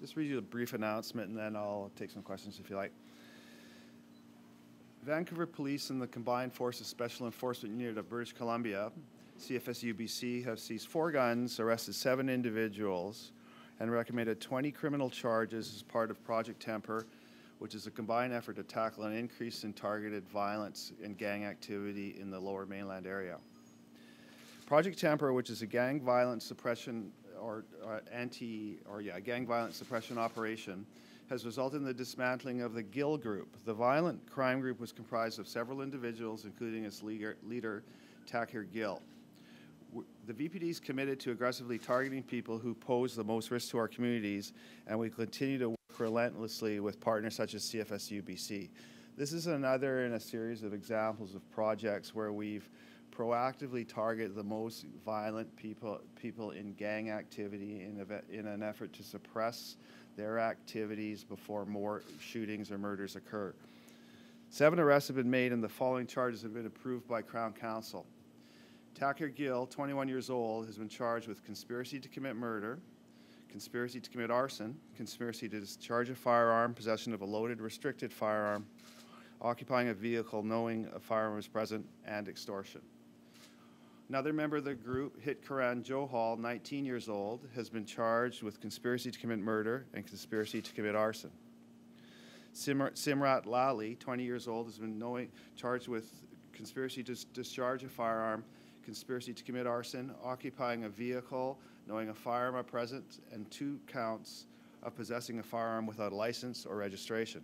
just read you a brief announcement, and then I'll take some questions if you like. Vancouver Police and the Combined Forces Special Enforcement Unit of British Columbia, CFSUBC, have seized 4 guns, arrested 7 individuals, and recommended 20 criminal charges as part of Project Temper, which is a combined effort to tackle an increase in targeted violence and gang activity in the Lower Mainland area. Project Temper, which is a gang violence suppression gang violence suppression operation, has resulted in the dismantling of the Gill Group. The violent crime group was comprised of several individuals, including its leader Tahir Gill. The VPD is committed to aggressively targeting people who pose the most risk to our communities, and we continue to work relentlessly with partners such as CFSUBC. This is another in a series of examples of projects where we've proactively targeted the most violent people in gang activity in an effort to suppress their activities before more shootings or murders occur. 7 arrests have been made, and the following charges have been approved by Crown Counsel. Tahir Gill, 21 years old, has been charged with conspiracy to commit murder, conspiracy to commit arson, conspiracy to discharge a firearm, possession of a loaded restricted firearm, occupying a vehicle knowing a firearm is present, and extortion. Another member of the group, Hit Karan Johal, 19 years old, has been charged with conspiracy to commit murder and conspiracy to commit arson. Simrat Lali, 20 years old, has been charged with conspiracy to discharge a firearm, conspiracy to commit arson, occupying a vehicle, knowing a firearm are present, and 2 counts of possessing a firearm without a license or registration.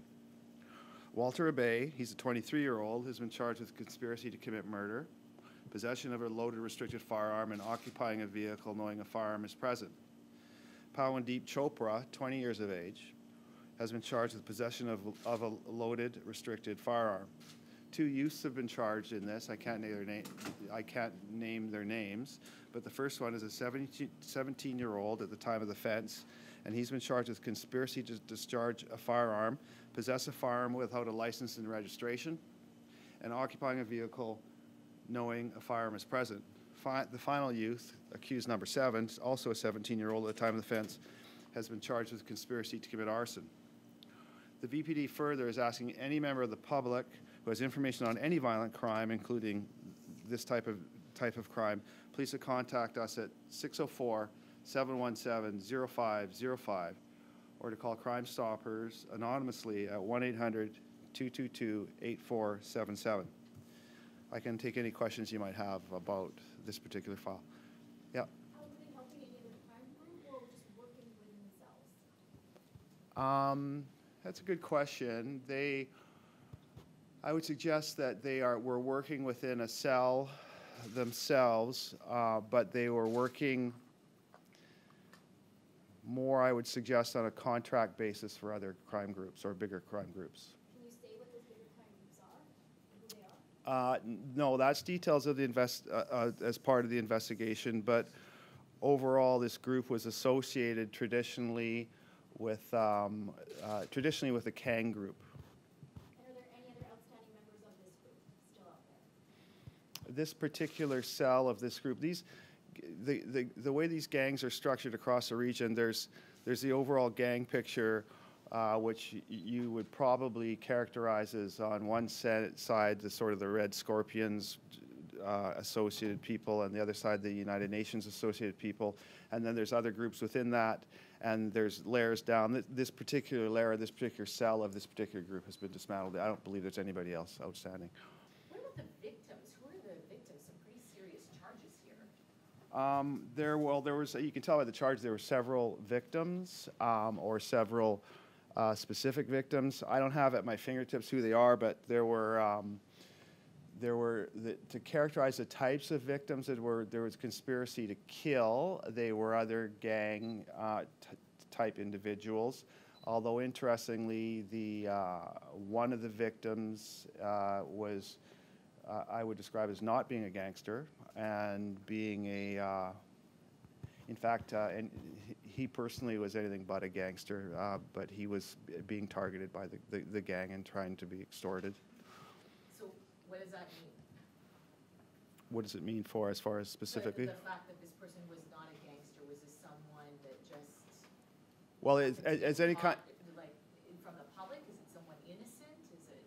Walter Abay, he's a 23-year-old, has been charged with conspiracy to commit murder, possession of a loaded restricted firearm, and occupying a vehicle knowing a firearm is present. Pawandeep Chopra, 20 years of age, has been charged with possession of a loaded restricted firearm. 2 youths have been charged in this. I can't name their names, but the first one is a 17-year-old at the time of the offense, and he's been charged with conspiracy to discharge a firearm, possess a firearm without a license and registration, and occupying a vehicle knowing a firearm is present. The final youth, accused number 7, also a 17-year-old at the time of the offense, has been charged with conspiracy to commit arson. The VPD further is asking any member of the public who has information on any violent crime, including this type of crime, please to contact us at 604-717-0505 or to call Crime Stoppers anonymously at 1-800-222-8477. I can take any questions you might have about this particular file. Yeah. How are they helping any other crime group or just working within themselves? That's a good question. I would suggest that were working within a cell themselves, but they were working more, I would suggest, on a contract basis for other crime groups or bigger crime groups. Can you say what those bigger crime groups are and who they are? No, that's details of the as part of the investigation, but overall this group was associated traditionally with a Kang group. And are there any other outstanding members of this group still out there? This particular cell of this group, the way these gangs are structured across the region, there's the overall gang picture, which you would probably characterize as on one side the sort of the Red Scorpions associated people, and the other side the United Nations associated people, and then there's other groups within that, and there's layers down. This particular layer, this particular cell of this particular group has been dismantled. I don't believe there's anybody else outstanding. What about the victims? Who are the victims? Some pretty serious charges here. There was, you can tell by the charge, there were several victims or several specific victims. I don't have at my fingertips who they are, but there were to characterize the types of victims there was conspiracy to kill. They were other gang type individuals. Although interestingly, one of the victims was I would describe as not being a gangster and being in fact, and he personally was anything but a gangster, but he was being targeted by the gang and trying to be extorted. So what does that mean? What does it mean as far as specifically? The fact that this person was not a gangster, was this someone that just... Well, as any kind. Like, from the public, is it someone innocent, is it?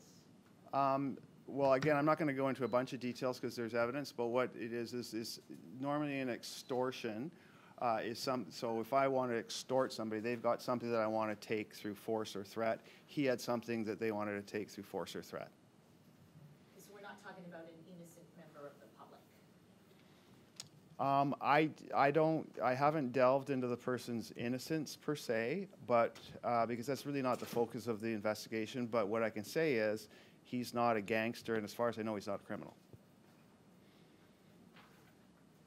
Well, again, I'm not going to go into a bunch of details because there's evidence, but what it is normally an extortion so if I want to extort somebody, they've got something that I want to take through force or threat. He had something that they wanted to take through force or threat. So we're not talking about an innocent member of the public? I haven't delved into the person's innocence per se, but because that's really not the focus of the investigation. But what I can say is he's not a gangster, and as far as I know, he's not a criminal.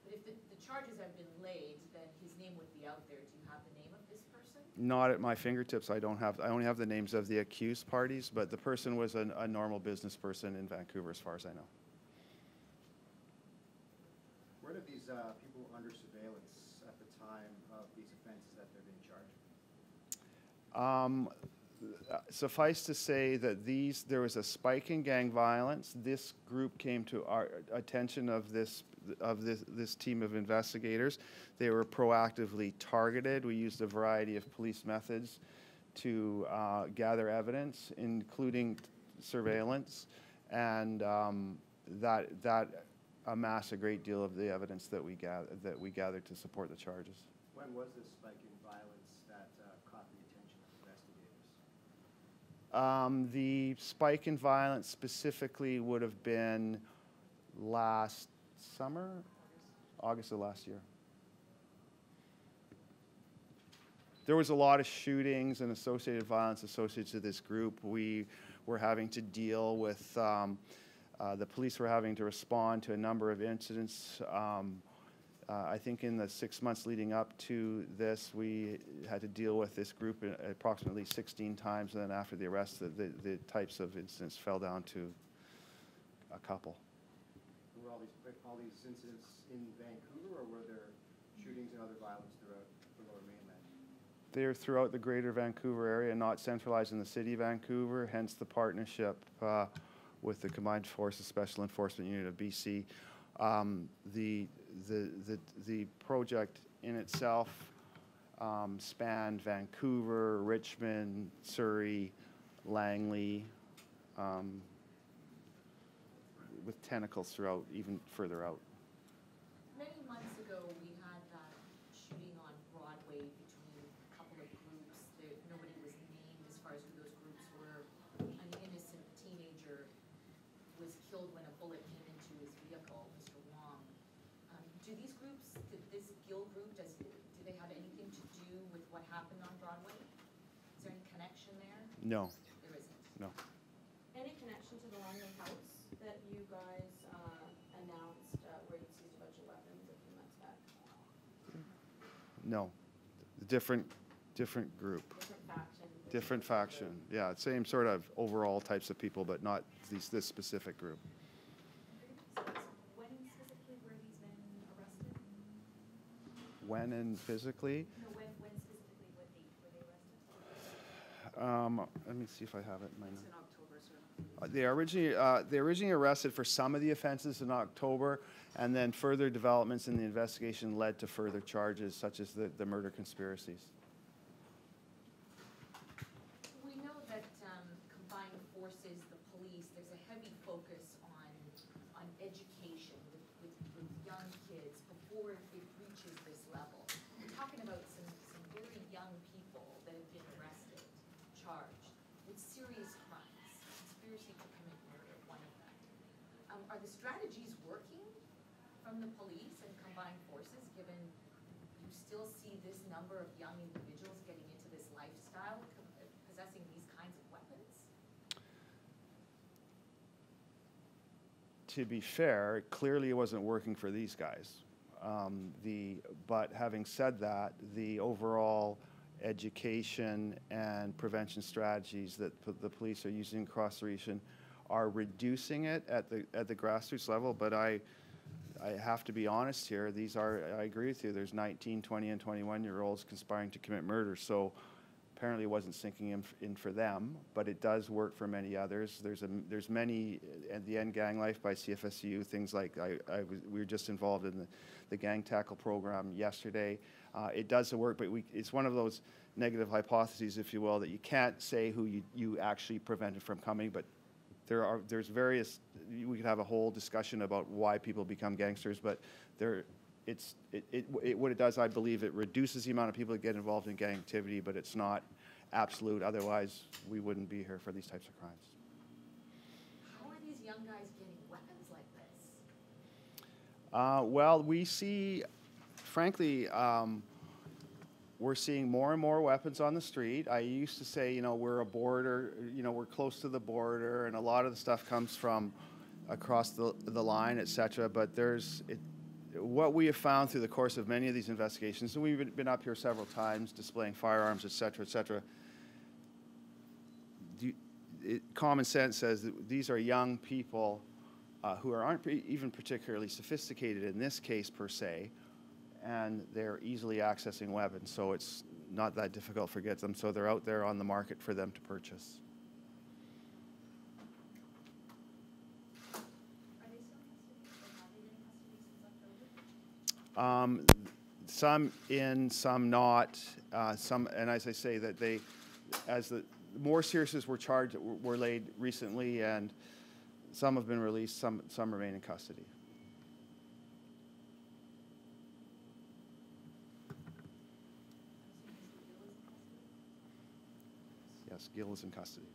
But if the charges have been laid, then his name would be out there. Do you have the name of this person? Not at my fingertips. I only have the names of the accused parties, but the person was a normal business person in Vancouver, as far as I know. Were these people under surveillance at the time of these offenses that they're being charged? Suffice to say that there was a spike in gang violence. This group came to our attention of this team of investigators. They were proactively targeted. We used a variety of police methods to gather evidence, including surveillance, and that amassed a great deal of the evidence that we gathered to support the charges. When was this spike in violence that caught the attention of investigators? The spike in violence specifically would have been last summer, August of last year. There was a lot of shootings and associated violence associated to this group. We were having to deal with, the police were having to respond to a number of incidents. I think in the 6 months leading up to this, we had to deal with this group approximately 16 times, and then after the arrest, the types of incidents fell down to a couple. Were all these incidents in Vancouver, or were there shootings and other violence throughout the Lower Mainland? They're throughout the greater Vancouver area, not centralized in the city of Vancouver, hence the partnership with the Combined Forces Special Enforcement Unit of BC. The project in itself spanned Vancouver, Richmond, Surrey, Langley, with tentacles throughout, even further out. Many months ago, we had that shooting on Broadway between a couple of groups. Nobody was named as far as who those groups were. An innocent teenager was killed when a bullet came into his vehicle, Mr. Wong. Do these groups, this Gill group, do they have anything to do with what happened on Broadway? Is there any connection there? No, There isn't. no. Any connection to the London House that you guys announced where you seized a bunch of weapons a few months back? No. Different group. Different faction? Different faction. Yeah, same sort of overall types of people, but not this specific group. When specifically were these men arrested? When and physically? No, when specifically were they arrested? Let me see if I have it in my It's notes. in October, sir. They originally arrested for some of the offenses in October, and then further developments in the investigation led to further charges, such as the murder conspiracies. We know that combined forces, the police, there's a heavy focus on education with young kids before it reaches this level. We're talking about some very young people that have been arrested, charged with serious crimes, conspiracy to commit murder, one of them. Are the strategies working from the police and combined forces, given you still see this number of young individuals getting into this lifestyle, possessing these kinds of weapons? To be fair, clearly it wasn't working for these guys. But having said that, the overall education and prevention strategies that the police are using across the region are reducing it at the grassroots level. But I have to be honest here. I agree with you. There's 19, 20, and 21-year-olds conspiring to commit murder. So apparently it wasn't sinking in for them, but it does work for many others. There's many, at the End Gang Life by CFSU, things like we were just involved in the gang tackle program yesterday. It does the work, but it's one of those negative hypotheses, if you will, that you can't say who you actually prevented from coming, but there's various, we could have a whole discussion about why people become gangsters, but what it does, I believe, it reduces the amount of people that get involved in gang activity, but it's not absolute. Otherwise, we wouldn't be here for these types of crimes. How are these young guys getting weapons like this? Well, we see, frankly, we're seeing more and more weapons on the street. I used to say, we're a border, we're close to the border, and a lot of the stuff comes from across the line, et cetera. But what we have found through the course of many of these investigations, and we've been up here several times displaying firearms, et cetera, common sense says that these are young people who aren't even particularly sophisticated in this case per se, and they're easily accessing weapons, so it's not that difficult to get them, so they're out there on the market for them to purchase. Are they still in custody, or have they been in custody since October? Some in, some not. And as I say, that as the more seriousness were laid recently, and some have been released, some remain in custody. Yes, Gil is in custody.